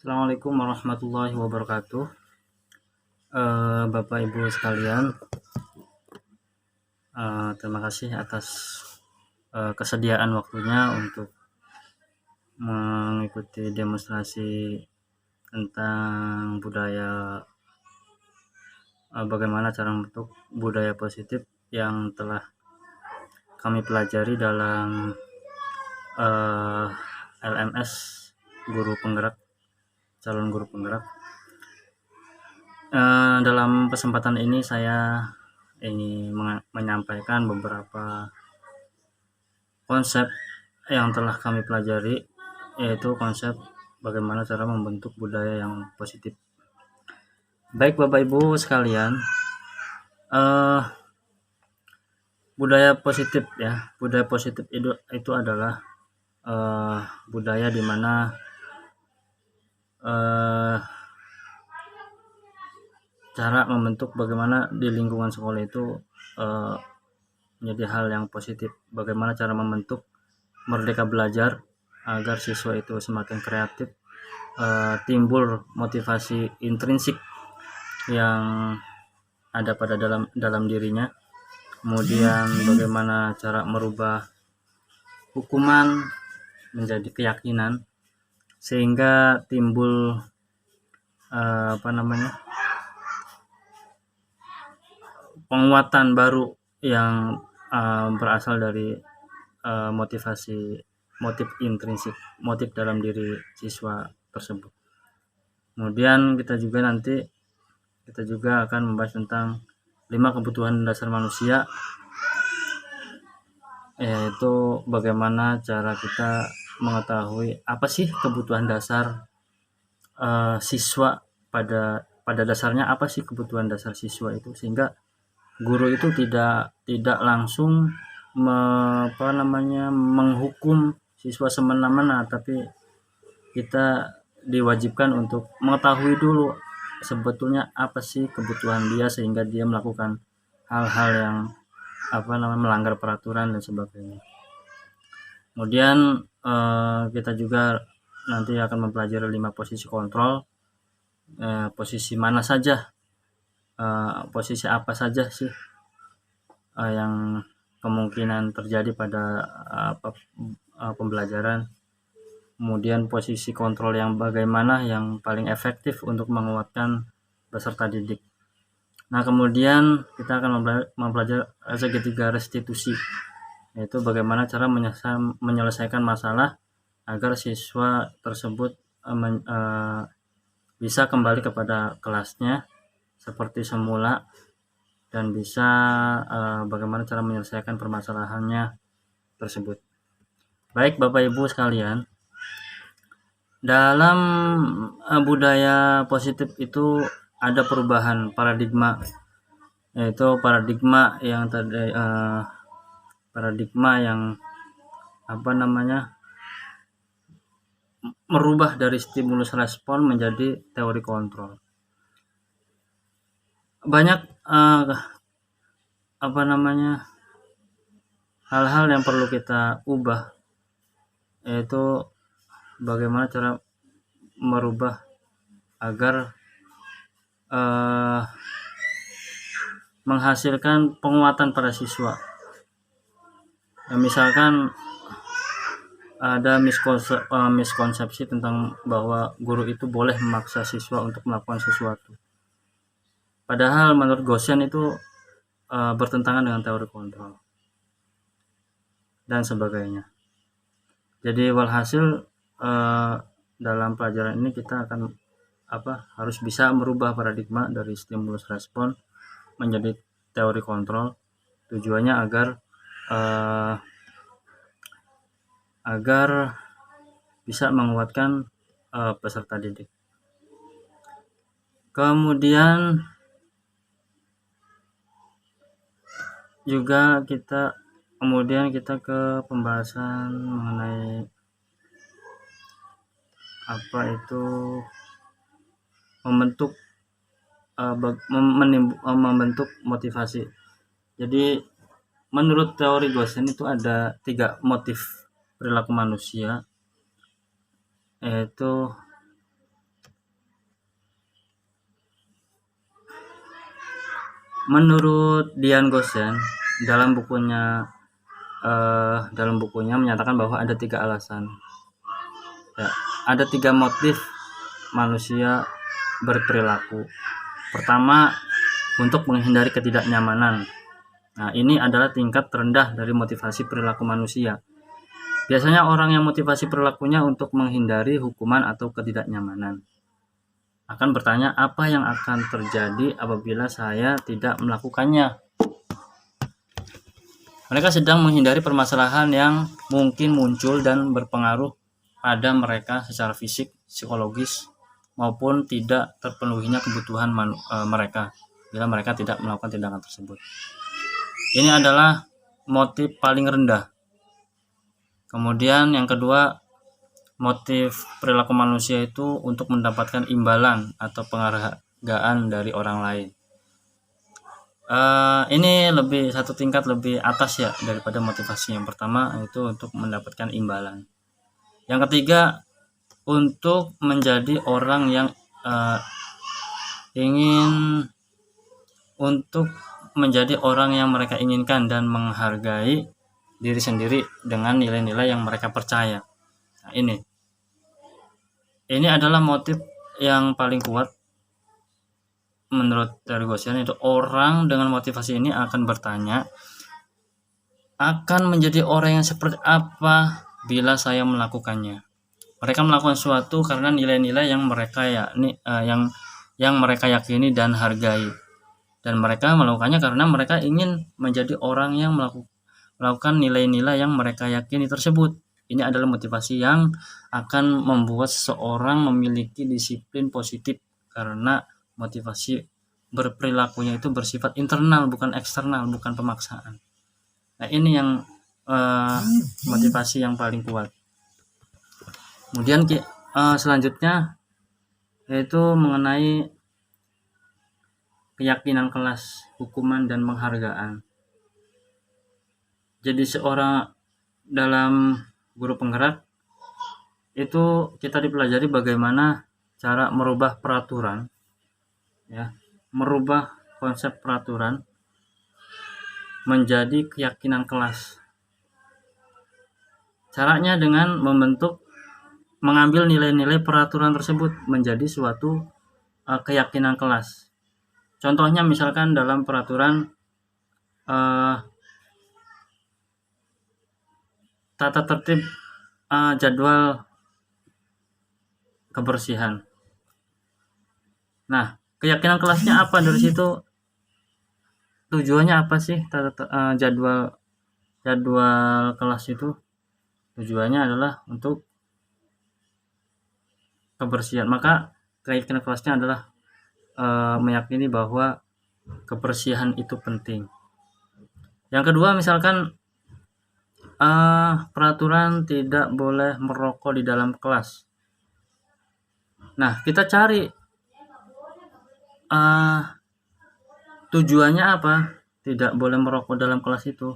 Assalamualaikum warahmatullahi wabarakatuh. Bapak Ibu sekalian, terima kasih atas kesediaan waktunya untuk mengikuti demonstrasi tentang budaya, bagaimana cara membentuk budaya positif yang telah kami pelajari dalam LMS guru penggerak, calon guru penggerak. Dalam kesempatan ini saya ingin menyampaikan beberapa konsep yang telah kami pelajari, yaitu konsep bagaimana cara membentuk budaya yang positif. Baik Bapak Ibu sekalian, budaya positif ya, budaya positif itu adalah budaya di mana cara membentuk bagaimana di lingkungan sekolah itu menjadi hal yang positif. Bagaimana cara membentuk merdeka belajar agar siswa itu semakin kreatif, timbul motivasi intrinsik yang ada pada dalam dirinya. Kemudian bagaimana cara merubah hukuman menjadi keyakinan sehingga timbul penguatan baru yang berasal dari motif intrinsik, motif dalam diri siswa tersebut. Kemudian kita juga akan membahas tentang 5 kebutuhan dasar manusia, yaitu bagaimana cara kita mengetahui apa sih kebutuhan dasar siswa, pada dasarnya apa sih kebutuhan dasar siswa itu, sehingga guru itu tidak langsung menghukum siswa semena-mena, tapi kita diwajibkan untuk mengetahui dulu sebetulnya apa sih kebutuhan dia sehingga dia melakukan hal-hal yang melanggar peraturan dan sebagainya. Kemudian kita juga nanti akan mempelajari 5 posisi kontrol, posisi mana saja, posisi apa saja sih yang kemungkinan terjadi pada pembelajaran. Kemudian posisi kontrol yang bagaimana yang paling efektif untuk menguatkan peserta didik. Nah, kemudian kita akan mempelajari segitiga restitusi, yaitu bagaimana cara menyelesaikan masalah agar siswa tersebut bisa kembali kepada kelasnya seperti semula dan bisa bagaimana cara menyelesaikan permasalahannya tersebut. Baik Bapak Ibu sekalian, dalam budaya positif itu ada perubahan paradigma, yaitu paradigma yang merubah dari stimulus respon menjadi teori kontrol. Banyak hal-hal yang perlu kita ubah, yaitu bagaimana cara merubah agar menghasilkan penguatan pada siswa. Misalkan ada miskonsepsi tentang bahwa guru itu boleh memaksa siswa untuk melakukan sesuatu, padahal menurut Gaussian itu bertentangan dengan teori kontrol dan sebagainya. Jadi walhasil dalam pelajaran ini kita akan harus bisa merubah paradigma dari stimulus respon menjadi teori kontrol. Tujuannya agar bisa menguatkan peserta didik. Kemudian juga kita ke pembahasan mengenai membentuk motivasi. Jadi menurut teori Gaussian itu ada 3 motif perilaku manusia, yaitu Menurut Dian Gosen dalam bukunya menyatakan bahwa ada 3 alasan. Ya, ada 3 motif manusia berperilaku. Pertama, untuk menghindari ketidaknyamanan. Nah, ini adalah tingkat terendah dari motivasi perilaku manusia. Biasanya orang yang motivasi perilakunya untuk menghindari hukuman atau ketidaknyamanan akan bertanya, apa yang akan terjadi apabila saya tidak melakukannya? Mereka sedang menghindari permasalahan yang mungkin muncul dan berpengaruh pada mereka secara fisik, psikologis, maupun tidak terpenuhinya kebutuhan mereka bila mereka tidak melakukan tindakan tersebut. Ini adalah motif paling rendah. Kemudian yang kedua, motif perilaku manusia itu untuk mendapatkan imbalan atau penghargaan dari orang lain. Ini lebih satu tingkat lebih atas ya daripada motivasi yang pertama, yaitu untuk mendapatkan imbalan. Yang ketiga, untuk menjadi orang yang mereka inginkan dan menghargai diri sendiri dengan nilai-nilai yang mereka percaya. Nah, ini adalah motif yang paling kuat menurut dari Gosen, itu orang dengan motivasi ini akan bertanya, akan menjadi orang yang seperti apa bila saya melakukannya. Mereka melakukan sesuatu karena nilai-nilai yang mereka yang mereka yakini dan hargai, dan mereka melakukannya karena mereka ingin menjadi orang yang melakukan nilai-nilai yang mereka yakini tersebut. Ini adalah motivasi yang akan membuat seseorang memiliki disiplin positif, karena motivasi berperilakunya itu bersifat internal, bukan eksternal, bukan pemaksaan. Nah, ini yang motivasi yang paling kuat. Kemudian selanjutnya yaitu mengenai keyakinan kelas, hukuman, dan penghargaan. Jadi seorang dalam guru penggerak itu kita dipelajari bagaimana cara merubah peraturan, ya, merubah konsep peraturan menjadi keyakinan kelas. Caranya dengan mengambil nilai-nilai peraturan tersebut menjadi suatu keyakinan kelas. Contohnya misalkan dalam peraturan tata tertib jadwal kebersihan. Nah, keyakinan kelasnya apa dari situ? Tujuannya apa sih jadwal kelas itu? Tujuannya adalah untuk kebersihan. Maka keyakinan kelasnya adalah meyakini bahwa kebersihan itu penting. Yang kedua, misalkan peraturan tidak boleh merokok di dalam kelas. Nah, kita cari tujuannya apa? Tidak boleh merokok dalam kelas itu.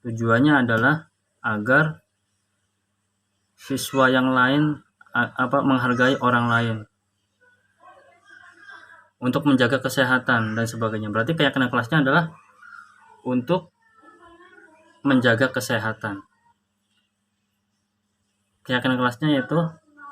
Tujuannya adalah agar siswa yang lain menghargai orang lain, untuk menjaga kesehatan dan sebagainya. Berarti keyakinan kelasnya adalah untuk menjaga kesehatan. Keyakinan kelasnya yaitu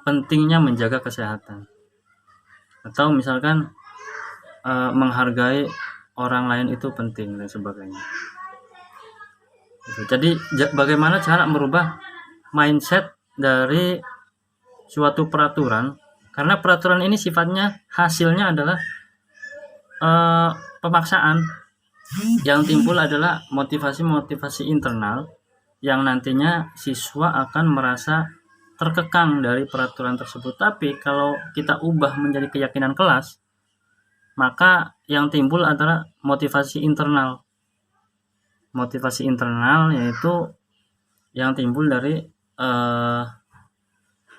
pentingnya menjaga kesehatan. Atau misalkan menghargai orang lain itu penting dan sebagainya. Jadi bagaimana cara merubah mindset dari suatu peraturan, karena peraturan ini sifatnya hasilnya adalah pemaksaan. Yang timbul adalah motivasi internal yang nantinya siswa akan merasa terkekang dari peraturan tersebut. Tapi kalau kita ubah menjadi keyakinan kelas, maka yang timbul adalah motivasi internal. Motivasi internal yaitu yang timbul dari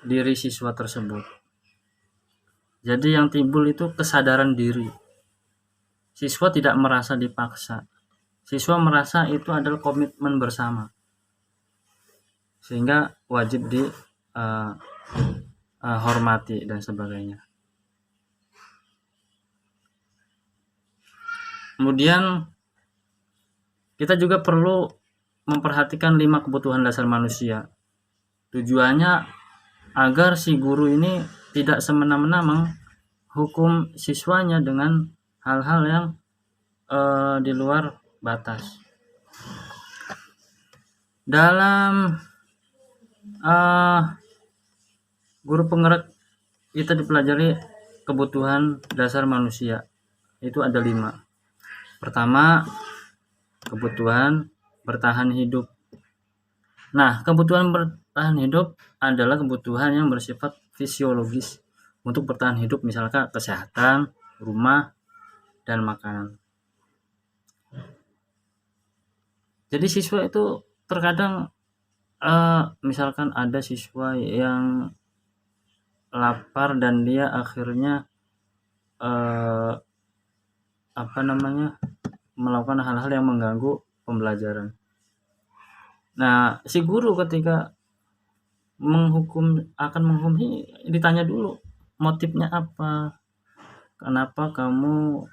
diri siswa tersebut. Jadi yang timbul itu kesadaran diri. Siswa tidak merasa dipaksa. Siswa merasa itu adalah komitmen bersama, sehingga wajib dihormati dan sebagainya. Kemudian kita juga perlu memperhatikan 5 kebutuhan dasar manusia. Tujuannya agar si guru ini tidak semena-mena menghukum siswanya dengan hal-hal yang di luar batas. Dalam guru penggerak kita dipelajari kebutuhan dasar manusia, itu ada 5. Pertama, kebutuhan bertahan hidup. Nah, kebutuhan bertahan hidup adalah kebutuhan yang bersifat fisiologis untuk bertahan hidup, misalkan kesehatan, rumah, dan makanan. Jadi siswa itu terkadang misalkan ada siswa yang lapar dan dia akhirnya melakukan hal-hal yang mengganggu pembelajaran. Nah, si guru ketika akan menghukum ditanya dulu motifnya apa, kenapa kamu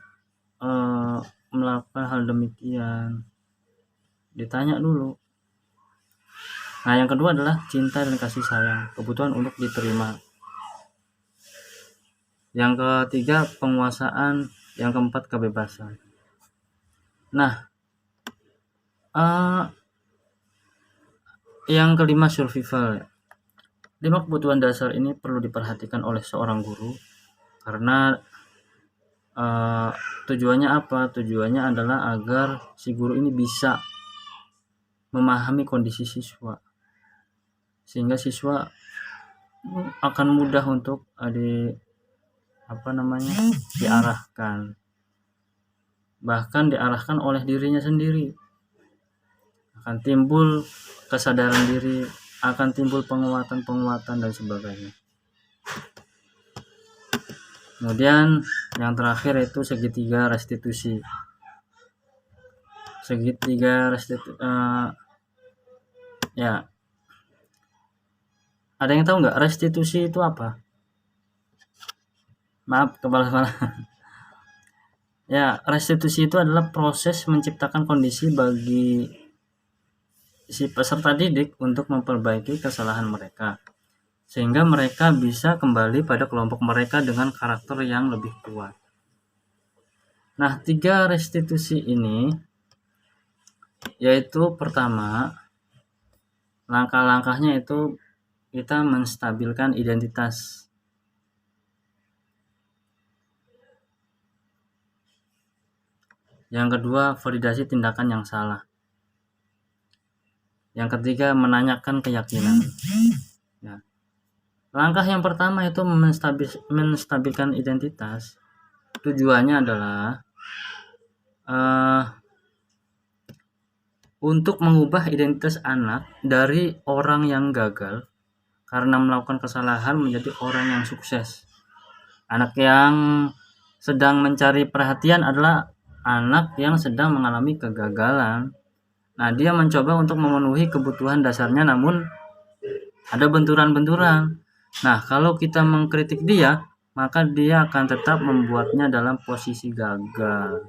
melakukan hal demikian, ditanya dulu. Nah, yang kedua adalah cinta dan kasih sayang, kebutuhan untuk diterima. Yang ketiga penguasaan, yang keempat kebebasan. Nah, yang kelima survival. 5 kebutuhan dasar ini perlu diperhatikan oleh seorang guru karena tujuannya apa? Tujuannya adalah agar si guru ini bisa memahami kondisi siswa, sehingga siswa akan mudah untuk diarahkan, bahkan diarahkan oleh dirinya sendiri. Akan timbul kesadaran diri, akan timbul penguatan dan sebagainya. Kemudian yang terakhir itu segitiga restitusi. Ya, ada yang tahu nggak restitusi itu apa? Maaf, kepala. Ya, restitusi itu adalah proses menciptakan kondisi bagi si peserta didik untuk memperbaiki kesalahan mereka, sehingga mereka bisa kembali pada kelompok mereka dengan karakter yang lebih kuat. Nah, 3 restitusi ini yaitu pertama, langkah-langkahnya itu kita menstabilkan identitas. Yang kedua, validasi tindakan yang salah. Yang ketiga, menanyakan keyakinan. Ya. Langkah yang pertama itu menstabilkan identitas. Tujuannya adalah untuk mengubah identitas anak dari orang yang gagal karena melakukan kesalahan menjadi orang yang sukses. Anak yang sedang mencari perhatian adalah anak yang sedang mengalami kegagalan. Nah, dia mencoba untuk memenuhi kebutuhan dasarnya, namun ada benturan-benturan. Nah, kalau kita mengkritik dia, maka dia akan tetap membuatnya dalam posisi gagal.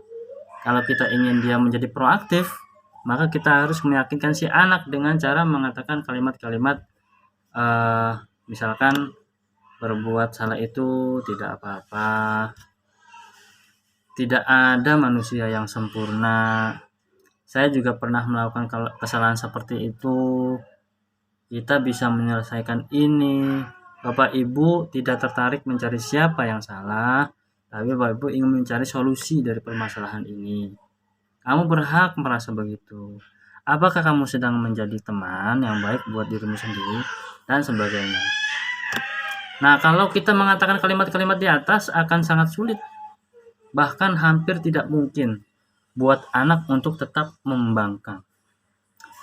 Kalau kita ingin dia menjadi proaktif, maka kita harus meyakinkan si anak dengan cara mengatakan kalimat-kalimat misalkan berbuat salah itu tidak apa-apa, tidak ada manusia yang sempurna, saya juga pernah melakukan kesalahan seperti itu, kita bisa menyelesaikan ini. Bapak Ibu tidak tertarik mencari siapa yang salah, tapi Bapak Ibu ingin mencari solusi dari permasalahan ini. Kamu berhak merasa begitu. Apakah kamu sedang menjadi teman yang baik buat dirimu sendiri dan sebagainya. Nah, kalau kita mengatakan kalimat-kalimat di atas akan sangat sulit, bahkan hampir tidak mungkin buat anak untuk tetap membangkang.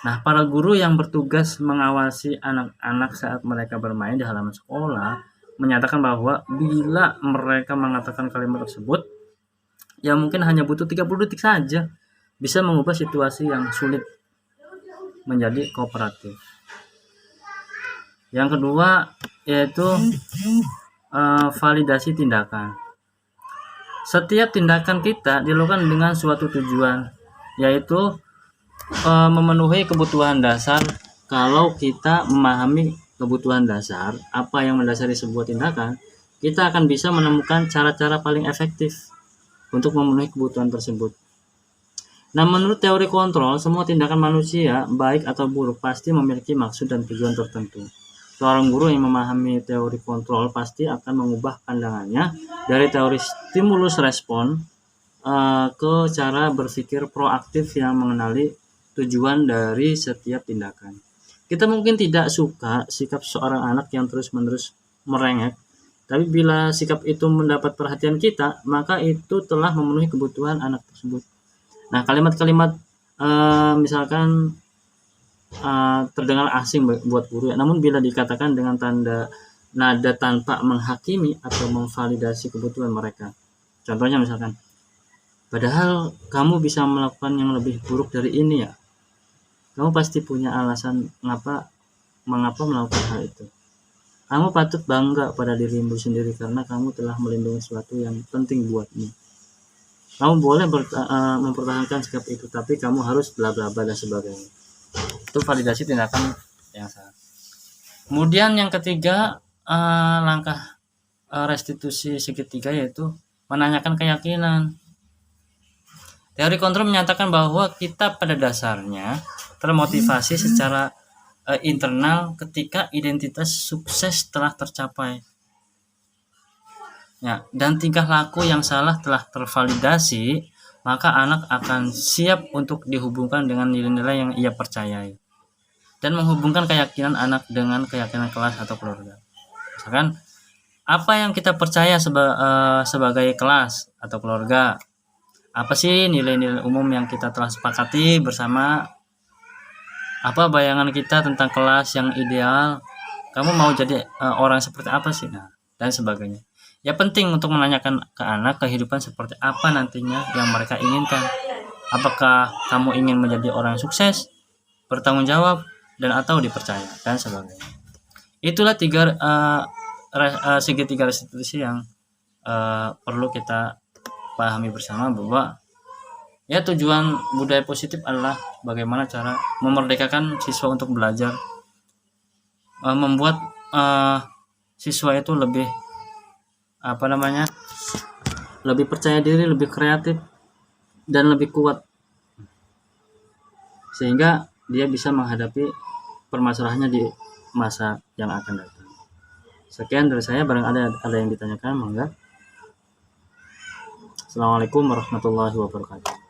Nah, para guru yang bertugas mengawasi anak-anak saat mereka bermain di halaman sekolah menyatakan bahwa bila mereka mengatakan kalimat tersebut, ya mungkin hanya butuh 30 detik saja bisa mengubah situasi yang sulit menjadi kooperatif. Yang kedua yaitu validasi tindakan. Setiap tindakan kita dilakukan dengan suatu tujuan, yaitu memenuhi kebutuhan dasar. Kalau kita memahami kebutuhan dasar, apa yang mendasari sebuah tindakan, kita akan bisa menemukan cara-cara paling efektif untuk memenuhi kebutuhan tersebut. Nah, menurut teori kontrol, semua tindakan manusia, baik atau buruk, pasti memiliki maksud dan tujuan tertentu. Seorang guru yang memahami teori kontrol pasti akan mengubah pandangannya dari teori stimulus respon ke cara berpikir proaktif yang mengenali tujuan dari setiap tindakan. Kita mungkin tidak suka sikap seorang anak yang terus-menerus merengek, tapi bila sikap itu mendapat perhatian kita, maka itu telah memenuhi kebutuhan anak tersebut. Nah, kalimat-kalimat misalkan terdengar asing buat guru ya, namun bila dikatakan dengan tanda nada tanpa menghakimi atau memvalidasi kebutuhan mereka. Contohnya misalkan, padahal kamu bisa melakukan yang lebih buruk dari ini ya. Kamu pasti punya alasan mengapa melakukan hal itu. Kamu patut bangga pada dirimu sendiri karena kamu telah melindungi sesuatu yang penting buatmu. Kamu boleh mempertahankan sikap itu, tapi kamu harus bla bla bla dan sebagainya. Itu validasi tindakan yang salah. Kemudian yang ketiga, langkah restitusi segitiga yaitu menanyakan keyakinan. Teori kontrol menyatakan bahwa kita pada dasarnya termotivasi secara internal ketika identitas sukses telah tercapai. Ya, dan tingkah laku yang salah telah tervalidasi, maka anak akan siap untuk dihubungkan dengan nilai-nilai yang ia percayai dan menghubungkan keyakinan anak dengan keyakinan kelas atau keluarga. Misalkan apa yang kita percaya sebagai kelas atau keluarga, apa sih nilai-nilai umum yang kita telah sepakati bersama, apa bayangan kita tentang kelas yang ideal, kamu mau jadi orang seperti apa sih, nah, dan sebagainya. Ya, penting untuk menanyakan ke anak kehidupan seperti apa nantinya yang mereka inginkan. Apakah kamu ingin menjadi orang sukses, bertanggung jawab, dan atau dipercaya, dan sebagainya. Itulah segitiga restitusi yang perlu kita pahami bersama, bahwa ya tujuan budaya positif adalah bagaimana cara memerdekakan siswa untuk belajar, membuat siswa itu lebih lebih percaya diri, lebih kreatif, dan lebih kuat, sehingga dia bisa menghadapi permasalahannya di masa yang akan datang. Sekian dari saya, barang ada yang ditanyakan, monggo. Assalamualaikum warahmatullahi wabarakatuh.